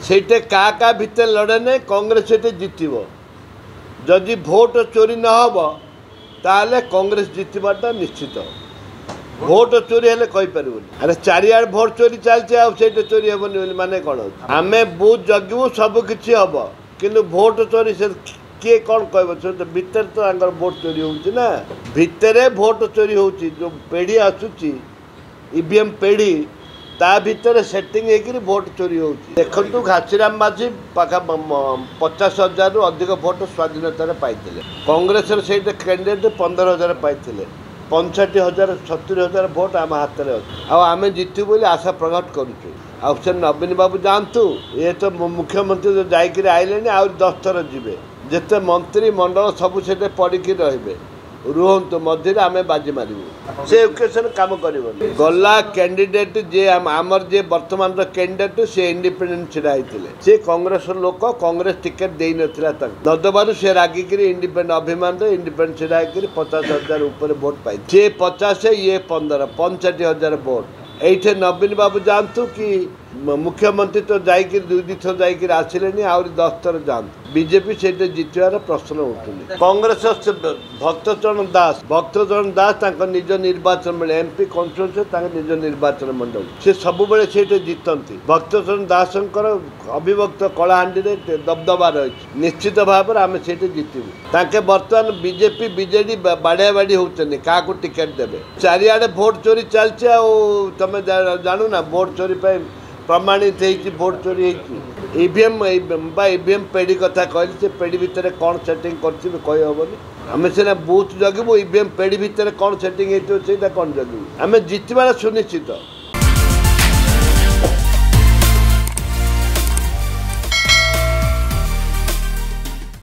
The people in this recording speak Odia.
ସେଇଟା କାହା ଭିତରେ ଲଢ଼େ ନାହିଁ। କଂଗ୍ରେସ ସେଇଟା ଜିତିବ। ଯଦି ଭୋଟ ଚୋରି ନ ହେବ ତାହେଲେ କଂଗ୍ରେସ ଜିତିବାଟା ନିଶ୍ଚିତ। ଭୋଟ ଚୋରି ହେଲେ କହିପାରିବୁନି। ଆରେ ଚାରିଆଡ଼େ ଭୋଟ ଚୋରି ଚାଲିଛି, ଆଉ ସେଇଟା ଚୋରି ହେବନି ବୋଲି ମାନେ କ'ଣ ଅଛି? ଆମେ ବୁଥ୍ ଜଗିବୁ, ସବୁ କିଛି ହେବ, କିନ୍ତୁ ଭୋଟ ଚୋରି ସେ କିଏ କ'ଣ କହିବ? ସେ ଭିତରେ ତ ତାଙ୍କର ଭୋଟ ଚୋରି ହେଉଛି ନା, ଭିତରେ ଭୋଟ ଚୋରି ହେଉଛି। ଯେଉଁ ପେଢ଼ି ଆସୁଛି ଇଭିଏମ୍ ପେଢ଼ି, ତା ଭିତରେ ସେଟିଂ ହେଇକିରି ଭୋଟ ଚୋରି ହେଉଛି। ଦେଖନ୍ତୁ, ଘାସିରାମ ମାଝୀ ପାଖା 50,000ରୁ ଅଧିକ ଭୋଟ ସ୍ୱାଧୀନତାରେ ପାଇଥିଲେ। କଂଗ୍ରେସର ସେଇଟା କ୍ୟାଣ୍ଡିଡେଟ୍ 15,000 ପାଇଥିଲେ। 65,000 70,000 ଭୋଟ ଆମ ହାତରେ ଅଛି, ଆଉ ଆମେ ଜିତିବୁ ବୋଲି ଆଶା ପ୍ରକଟ କରୁଛୁ। ଆଉ ସେ ନବୀନ ବାବୁ ଯାଆନ୍ତୁ, ଇଏ ତ ମୁଖ୍ୟମନ୍ତ୍ରୀ ଯାଇକିରି ଆଇଲେଣି, ଆହୁରି 10 ଥର ଯିବେ। ଯେତେ ମନ୍ତ୍ରୀ ମଣ୍ଡଳ ସବୁ ସେଠି ପଡ଼ିକି ରହିବେ। ରୁହନ୍ତୁ, ମଝିରେ ଆମେ ବାଜି ମାରିବୁ। ସେ ଓକେସନ କାମ କରିବନି। ଗଲା କ୍ୟାଣ୍ଡିଡେଟ୍ ଯିଏ ଆମର ଯିଏ ବର୍ତ୍ତମାନର କ୍ୟାଣ୍ଡିଡେଟ୍, ସେ ଇଣ୍ଡିପେଣ୍ଡେଣ୍ଟ ଛିଡ଼ା ହେଇଥିଲେ। ସେ କଂଗ୍ରେସର ଲୋକ, କଂଗ୍ରେସ ଟିକେଟ୍ ଦେଇନଥିଲା ତାଙ୍କୁ। ନଦବାରୁ ସେ ରାଗିକିରି ଇଣ୍ଡିପେଣ୍ଡେଣ୍ଟ ଅଭିମାନରେ ଇଣ୍ଡିପେଣ୍ଡେଣ୍ଟ ଛିଡ଼ା ହେଇକିରି 50,000 ଉପରେ ଭୋଟ ପାଇ। ସେ 50, ଇଏ 15, 65,000 ଭୋଟ। এইঠে নবীন বাবু যাଆନ୍ତୁ କି ମୁଖ୍ୟମନ୍ତ୍ରୀ ତ ଯାଇକି 2 ଥର ଯାଇକି ଆସିଲେଣି, ଆହୁରି 10 ଥର ଯାଆନ୍ତୁ। ବିଜେପି ସେଇଟା ଜିତିବାର ପ୍ରଶ୍ନ ଉଠୁନି। କଂଗ୍ରେସ ଭକ୍ତଚରଣ ଦାସ ତାଙ୍କ ନିଜ ନିର୍ବାଚନ ମଣ୍ଡଳୀ ଏମ୍ପି କନଷ୍ଟିଚ୍ୟୁଏନ୍ସି, ତାଙ୍କ ନିଜ ନିର୍ବାଚନ ମଣ୍ଡଳୀ, ସେ ସବୁବେଳେ ସେଇଟା ଜିତନ୍ତି। ଭକ୍ତଚରଣ ଦାସଙ୍କର ଅବିଭକ୍ତ କଳାହାଣ୍ଡିରେ ଦବଦବା ରହିଛି। ନିଶ୍ଚିତ ଭାବରେ ଆମେ ସେଇଟା ଜିତିବୁ। ତାଙ୍କେ ବର୍ତ୍ତମାନ ବିଜେପି ବିଜେଡି ବାଡ଼ିଆ ବାଡ଼ି ହେଉଛନ୍ତି କାହାକୁ ଟିକେଟ୍ ଦେବେ। ଚାରିଆଡ଼େ ଭୋଟ ଚୋରି ଚାଲିଛି, ଆଉ ତମେ ଜାଣୁନା ଭୋଟ ଚୋରି ପାଇଁ ପ୍ରମାଣିତ ହେଇଛି ଭୋଟ ଚୋରି ହେଇଛି। ଇଭିଏମ୍ ପେଢ଼ି କଥା କହିଲି, ସେ ପେଢ଼ି ଭିତରେ କ'ଣ ସେଟିଂ କରିଥିବେ କହିହେବନି। ଆମେ ସିନା ବୁଥ୍ ଜଗିବୁ, ଇଭିଏମ୍ ପେଢ଼ି ଭିତରେ କ'ଣ ସେଟିଂ ହେଇଥିବ ସେଇଟା କ'ଣ ଜଗିବୁ? ଆମେ ଜିତିବାର ସୁନିଶ୍ଚିତ।